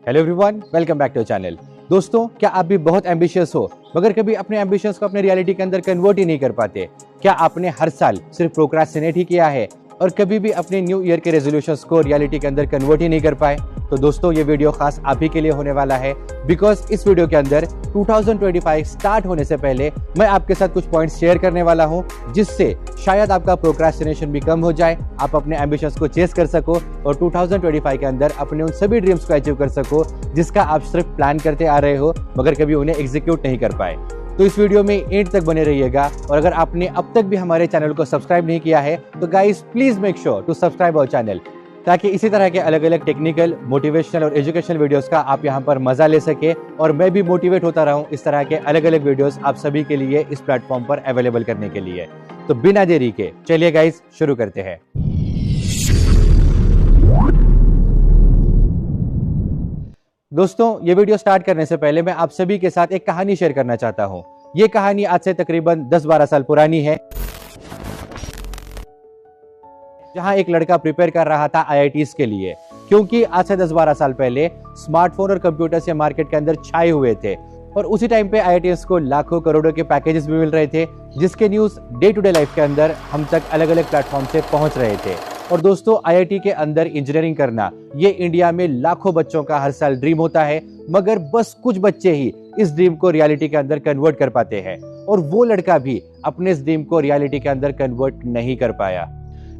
Hello everyone, welcome back to channel. दोस्तों, क्या आप भी बहुत एम्बिशियस हो मगर कभी अपने एम्बिशंस को अपने रियलिटी के अंदर कन्वर्ट ही नहीं कर पाते? क्या आपने हर साल सिर्फ प्रोक्रास्टिनेट ही किया है और कभी भी अपने न्यू ईयर के रेजोल्यूशंस को रियलिटी के अंदर कन्वर्ट ही नहीं कर पाए? तो दोस्तों, ये वीडियो खास आप ही के लिए होने वाला है, बिकॉज इस वीडियो के अंदर 2025 स्टार्ट होने से पहले मैं आपके साथ कुछ पॉइंट्स शेयर करने वाला हूं, जिससे शायद आपका प्रोक्रास्टिनेशन भी कम हो जाए, आप अपने एम्बिशंस को चेस कर सको और 2025 के अंदर अपने उन सभी ड्रीम्स को अचीव कर सको जिसका आप सिर्फ प्लान करते आ रहे हो मगर कभी उन्हें एग्जीक्यूट नहीं कर पाए। तो इस वीडियो में एंड तक बने रहिएगा और अगर आपने अब तक भी हमारे चैनल को सब्सक्राइब नहीं किया है तो guys please make sure to subscribe our channel, ताकि इसी तरह के अलग अलग टेक्निकल, मोटिवेशनल और एजुकेशनल वीडियोस का आप यहां पर मजा ले सके और मैं भी मोटिवेट होता रहूं इस तरह के अलग अलग वीडियोस आप सभी के लिए इस प्लेटफॉर्म पर अवेलेबल करने के लिए। तो बिना देरी के चलिए गाइस शुरू करते हैं। दोस्तों, ये वीडियो स्टार्ट करने से पहले मैं आप सभी के साथ एक कहानी शेयर करना चाहता हूं। ये कहानी आज से तकरीबन 10-12 साल पुरानी है, जहां एक लड़का प्रिपेयर कर रहा था आईआईटीज के लिए, क्योंकि आज से 10-12 साल पहले स्मार्टफोन और कंप्यूटर्स ये मार्केट के अंदर छाए हुए थे और उसी टाइम पे आईआईटीज को लाखों करोड़ों के पैकेजेस भी मिल रहे थे, जिसके न्यूज डे टू डे लाइफ के अंदर हम तक अलग अलग प्लेटफॉर्म से पहुंच रहे थे। और दोस्तों, आईआईटी के अंदर इंजीनियरिंग करना ये इंडिया में लाखों बच्चों का हर साल ड्रीम होता है, मगर बस कुछ बच्चे ही इस ड्रीम को रियलिटी के अंदर कन्वर्ट कर पाते हैं और वो लड़का भी अपने इस ड्रीम को रियलिटी के अंदर कन्वर्ट नहीं कर पाया।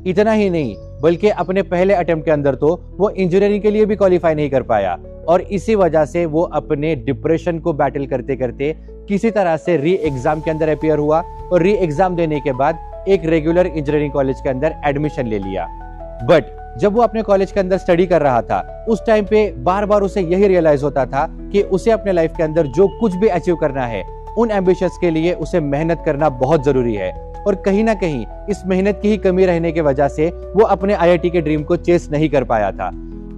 इतना ही नहीं, बल्कि अपने पहले अटेम्प्ट के अंदर तो वो इंजीनियरिंग के लिए भी क्वालिफाई नहीं कर पाया और इसी वजह से वो अपने डिप्रेशन को बैटल करते करते किसी तरह से री एग्जाम के अंदर अपीयर हुआ और री एग्जाम देने के बाद एक रेगुलर इंजीनियरिंग कॉलेज के अंदर एडमिशन ले लिया। बट जब वो अपने कॉलेज के अंदर स्टडी कर रहा था, उस टाइम पे बार बार उसे यही रियलाइज होता था कि उसे अपने लाइफ के अंदर जो कुछ भी अचीव करना है, उन एम्बिशंस के लिए उसे मेहनत करना बहुत जरूरी है और कहीं ना कहीं इस मेहनत की ही कमी रहने की वजह से वो अपने आईआईटी के ड्रीम को चेस नहीं कर पाया था।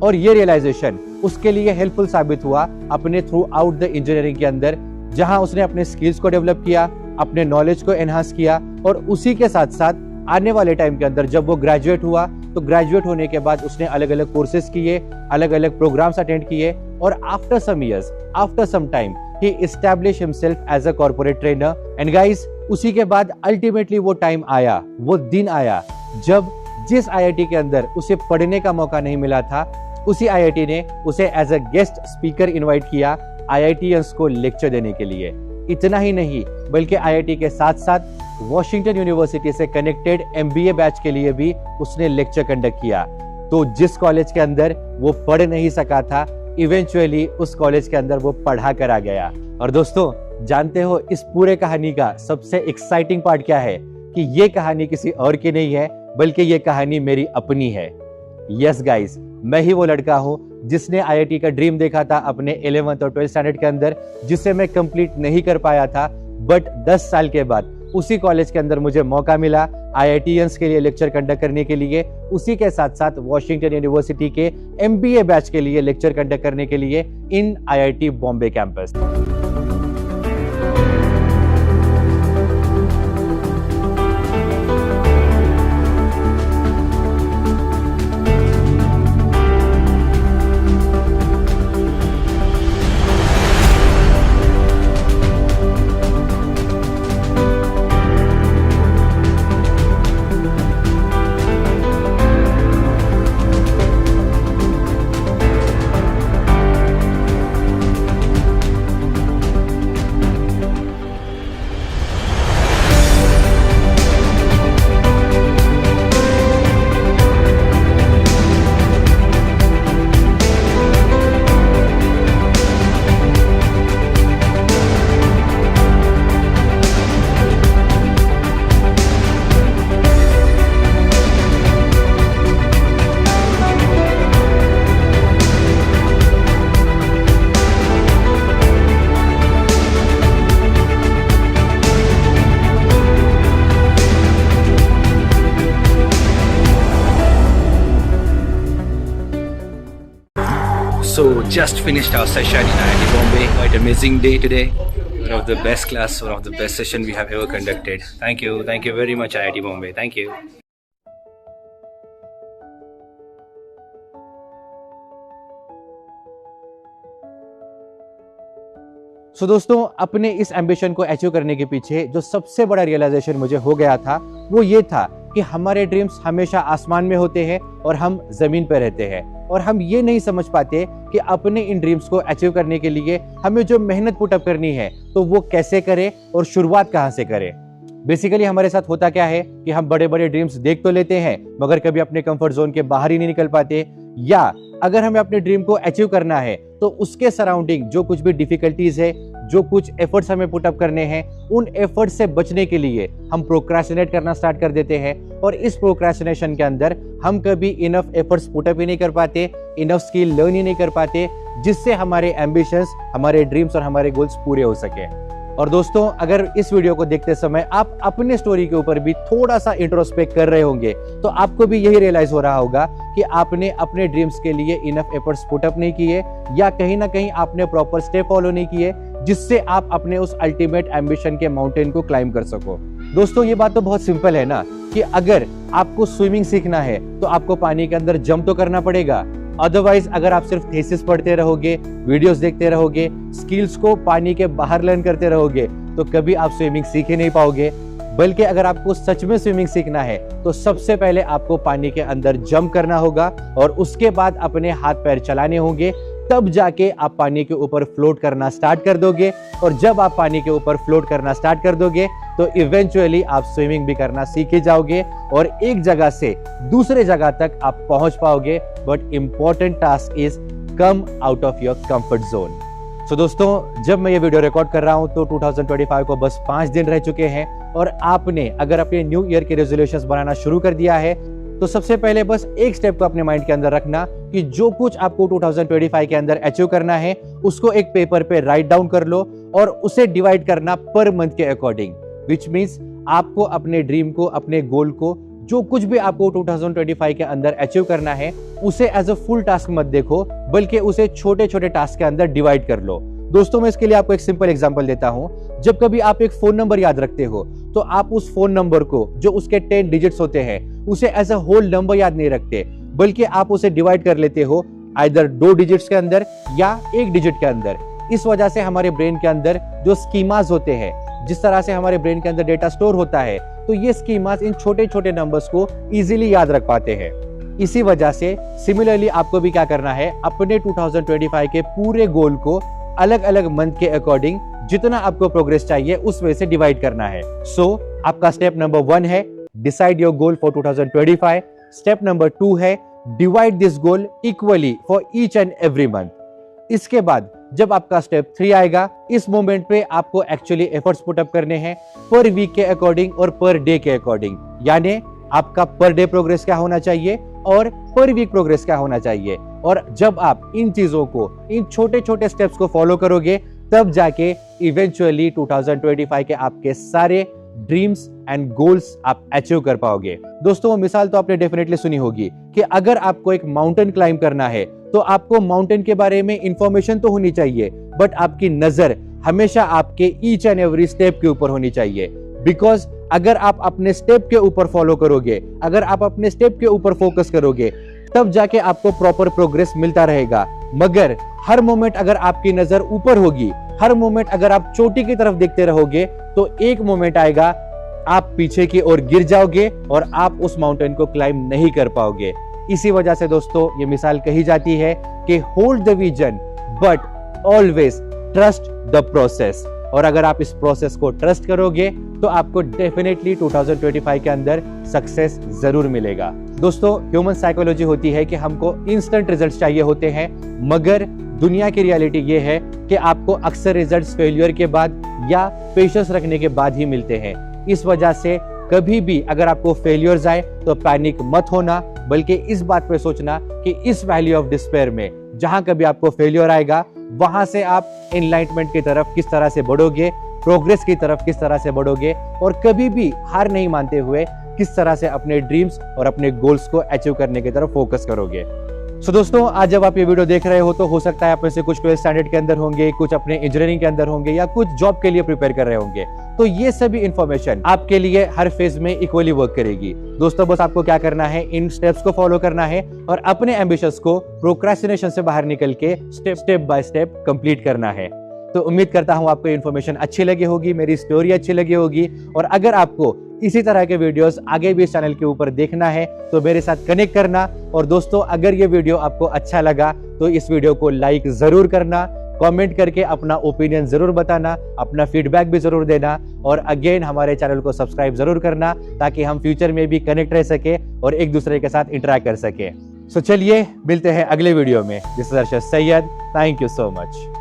और ये रियलाइजेशन उसके लिए हेल्पफुल साबित हुआ अपने थ्रू आउट द इंजीनियरिंग के अंदर, जहां उसने अपने स्किल्स को डेवलप किया, अपने नॉलेज को एनहांस किया और उसी के साथ साथ आने वाले टाइम के अंदर जब वो ग्रेजुएट हुआ तो ग्रेजुएट होने के बाद उसने अलग अलग कोर्सेज किए, अलग अलग प्रोग्राम्स अटेंड किए और after some years, after some time he established himself as a corporate trainer and guys, उसी के बाद अल्टीमेटली वो टाइम आया, वो दिन आया जब जिस आईआईटी के अंदर उसे पढ़ने का मौका नहीं मिला था, उसी आईआईटी ने उसे as a guest speaker invite किया आईआईटीएंस को लेक्चर देने के लिए। इतना ही नहीं, बल्कि आईआईटी के साथ साथ वॉशिंगटन यूनिवर्सिटी से कनेक्टेड एमबीए बैच के लिए भी उसने लेक्चर कंडक्ट किया। तो जिस कॉलेज के अंदर वो पढ़ नहीं सका था, इवेंचुअली उस कॉलेज के अंदर वो पढ़ा कर आ गया। और दोस्तों, जानते हो इस पूरे कहानी का सबसे एक्साइटिंग पार्ट क्या है? कि ये कहानी किसी और की नहीं है, बल्कि ये कहानी मेरी अपनी है। यस गाइस, मैं ही वो लड़का हूं जिसने आईआईटी का ड्रीम देखा था अपने 11th और 12th स्टैंडर्ड के अंदर, जिसे मैं कंप्लीट नहीं कर पाया था। बट 10 साल के बाद उसी कॉलेज के अंदर मुझे मौका मिला आईआईटीएंस के लिए लेक्चर कंडक्ट करने के लिए, उसी के साथ साथ वॉशिंगटन यूनिवर्सिटी के एमबीए बैच के लिए लेक्चर कंडक्ट करने के लिए इन IIT Bombay campus. So just finished our session in IIT Bombay. Quite amazing day today. One of the best class, one of the best session we have ever conducted. Thank you very much IIT Bombay. Thank you. सो दोस्तों, अपने इस ambition को achieve करने के पीछे जो सबसे बड़ा रियलाइजेशन मुझे हो गया था वो ये था कि हमारे ड्रीम्स हमेशा आसमान में होते हैं और हम जमीन पर रहते हैं, और हम ये नहीं समझ पाते कि अपने इन ड्रीम्स को अचीव करने के लिए हमें जो मेहनत पुटअप करनी है तो वो कैसे करें और शुरुआत कहाँ से करें। बेसिकली हमारे साथ होता क्या है कि हम बड़े बड़े ड्रीम्स देख तो लेते हैं मगर कभी अपने कंफर्ट जोन के बाहर ही नहीं निकल पाते, या अगर हमें अपने ड्रीम को अचीव करना है तो उसके सराउंडिंग जो कुछ भी डिफिकल्टीज है, जो कुछ एफर्ट्स हमें पुटअप करने हैं, उन एफर्ट्स से बचने के लिए हम प्रोक्रेस्टिनेट करना स्टार्ट कर देते हैं, और इस प्रोक्रेस्टिनेशन के अंदर हम कभी इनफ एफर्ट्स पुटअप ही नहीं कर पाते, इनफ स्किल लर्न ही नहीं कर पाते, जिससे हमारे एम्बिशंस, हमारे ड्रीम्स और हमारे गोल्स पूरे हो सके। और दोस्तों, अगर इस वीडियो को देखते समय आप अपने स्टोरी के ऊपर भी थोड़ा सा इंट्रोस्पेक्ट कर रहे होंगे तो आपको भी यही रियलाइज हो रहा होगा कि आपने अपने ड्रीम्स के लिए इनफ एफर्ट्स पुटअप नहीं किए, या कहीं ना कहीं आपने प्रॉपर स्टेप फॉलो नहीं किए जिससे आप अपने उस अल्टीमेट एम्बिशन के माउंटेन को क्लाइम कर सको। दोस्तों, ये बात तो बहुत सिंपल है ना कि अगर आपको स्विमिंग सीखना है तो आपको पानी के अंदर जंप तो करना पड़ेगा, अदरवाइज अगर आप सिर्फ थीसिस पढ़ते रहोगे, वीडियोस देखते रहोगे, स्किल्स को पानी के बाहर लर्न करते रहोगे तो कभी आप स्विमिंग सीख ही नहीं पाओगे। बल्कि अगर आपको सच में स्विमिंग सीखना है तो सबसे पहले आपको पानी के अंदर जंप करना होगा और उसके बाद अपने हाथ पैर चलाने होंगे, तब जाके आप पानी के ऊपर फ्लोट करना स्टार्ट कर दोगे, और जब आप पानी के ऊपर फ्लोट करना स्टार्ट कर दोगे तो इवेंचुअली आप स्विमिंग भी करना सीख ही जाओगे और एक जगह से दूसरे जगह तक आप पहुंच पाओगे। But important task is come out of your comfort zone. So दोस्तों, जब मैं ये वीडियो रिकॉर्ड कर रहा हूं तो 2025 को बस 5 दिन रह चुके हैं, और आपने अगर अपने न्यू ईयर के रेजोल्यूशंस बनाना शुरू कर दिया है तो सबसे पहले बस एक स्टेप को अपने माइंड के अंदर रखना कि जो कुछ आपको 2025 के अंदर अचीव करना है उसको एक पेपर पे राइट डाउन कर लो और उसे डिवाइड करना पर मंथ के अकॉर्डिंग, विच मीन्स आपको अपने ड्रीम को, अपने गोल को, जो कुछ भी आपको 2025 के अंदर अचीव करना है उसे एज अ फुल टास्क मत देखो, बल्कि उसे छोटे छोटे टास्क के अंदर डिवाइड कर लो। दोस्तों, मैं इसके लिए आपको एक सिंपल एग्जांपल देता हूं। जब कभी आप एक फोन नंबर याद रखते हो तो आप उस फोन नंबर को, जो उसके 10 डिजिट्स होते हैं, उसे एज अ होल नंबर याद नहीं रखते, बल्कि आप उसे डिवाइड कर लेते हो आइदर 2 डिजिट्स के अंदर या 1 डिजिट के अंदर। इस वजह से हमारे ब्रेन के अंदर जो स्कीमास होते हैं, जिस तरह से हमारे ब्रेन के अंदर डेटा स्टोर होता है, तो ये स्कीमास इन छोटे छोटे नंबर्स को इजीली याद रख पाते हैं। इसी वजह से सिमिलरली आपको भी क्या करना है, अपने 2025 के पूरे गोल को अलग अलग मंथ के अकॉर्डिंग जितना आपको प्रोग्रेस चाहिए उस वे से डिवाइड करना है। सो आपका स्टेप नंबर 1 है decide your goal for 2025। Step number 2 है divide this goal equally for each and every month. इसके बाद जब आपका स्टेप 3 आएगा, इस मोमेंट पे आपको एक्चुअली एफर्ट्स पुटअप करने हैं पर वीक के अकॉर्डिंग और पर डे के अकॉर्डिंग, यानी आपका पर डे प्रोग्रेस क्या होना चाहिए और पर वीक प्रोग्रेस क्या होना चाहिए। और जब आप इन चीजों को, इन छोटे छोटे स्टेप्स को फॉलो करोगे तब जाके इवेंचुअली 2025 के आपके सारे ड्रीम्स एंड गोल्स आप अचीव कर पाओगे। दोस्तों, वो मिसाल तो आपने डेफिनेटली सुनी होगी कि अगर आपको एक माउंटेन क्लाइंब करना है तो आपको माउंटेन के बारे में इंफॉर्मेशन तो होनी चाहिए, बट आपकी नजर हमेशा आपके ईच एंड एवरी स्टेप के ऊपर होनी चाहिए। बिकॉज अगर आप अपने स्टेप के ऊपर फॉलो करोगे, अगर आप अपने स्टेप के ऊपर फोकस करोगे, तब जाके आपको प्रॉपर प्रोग्रेस मिलता रहेगा। मगर हर मोमेंट अगर आपकी नजर ऊपर होगी, हर मोमेंट अगर आप चोटी की तरफ देखते रहोगे, तो एक मोमेंट आएगा आप पीछे की ओर गिर जाओगे और आप उस माउंटेन को क्लाइंब नहीं कर पाओगे। इसी वजह से दोस्तों ये मिसाल कही जाती है कि hold the vision but always trust the process. और अगर आप इस प्रोसेस को ट्रस्ट करोगे तो आपको डेफिनेटली 2025 के अंदर सक्सेस जरूर मिलेगा। दोस्तों, ह्यूमन साइकोलॉजी होती है कि हमको इंस्टेंट रिजल्ट्स चाहिए होते हैं, मगर दुनिया की रियलिटी ये है कि आपको अक्सर रिजल्ट्स फेलियर के बाद या पेशेंस रखने के बाद ही मिलते हैं। इस वजह से कभी भी अगर आपको फेलियर्स आए तो पैनिक मत होना, बल्कि इस बात पे सोचना कि इस वैली ऑफ डिस्पेयर में जहां कभी आपको फेलियर आएगा वहां से आप एनलाइटमेंट की तरफ किस तरह से बढ़ोगे, प्रोग्रेस की तरफ किस तरह से बढ़ोगे, और कभी भी हार नहीं मानते हुए किस तरह से अपने ड्रीम्स और अपने गोल्स को अचीव करने की तरफ फोकस करोगे। सो दोस्तों, आज जब आप ये वीडियो देख रहे हो तो हो सकता है आप में से कुछ 12th स्टैंडर्ड के अंदर होंगे, कुछ अपने इंजीनियरिंग के अंदर होंगे या कुछ जॉब के लिए प्रिपेयर कर रहे होंगे। तो ये सभी इंफॉर्मेशन आपके लिए हर फेज में इक्वली वर्क करेगी। दोस्तों, बस आपको क्या करना है, इन स्टेप्स को फॉलो करना है और अपने एम्बिशंस को प्रोक्रेस्टिनेशन से बाहर निकल के स्टेप बाय स्टेप कंप्लीट करना है। तो उम्मीद करता हूँ आपको इन्फॉर्मेशन अच्छी लगी होगी, मेरी स्टोरी अच्छी लगी होगी। और अगर आपको इसी तरह के वीडियोस आगे भी इस चैनल के ऊपर देखना है तो मेरे साथ कनेक्ट करना। और दोस्तों, अगर ये वीडियो आपको अच्छा लगा तो इस वीडियो को लाइक जरूर करना, कमेंट करके अपना ओपिनियन जरूर बताना, अपना फीडबैक भी जरूर देना। और अगेन हमारे चैनल को सब्सक्राइब जरूर करना ताकि हम फ्यूचर में भी कनेक्ट रह सके और एक दूसरे के साथ इंटरेक्ट कर सके। सो चलिए मिलते हैं अगले वीडियो में। This is Arshad Syed, thank you so much.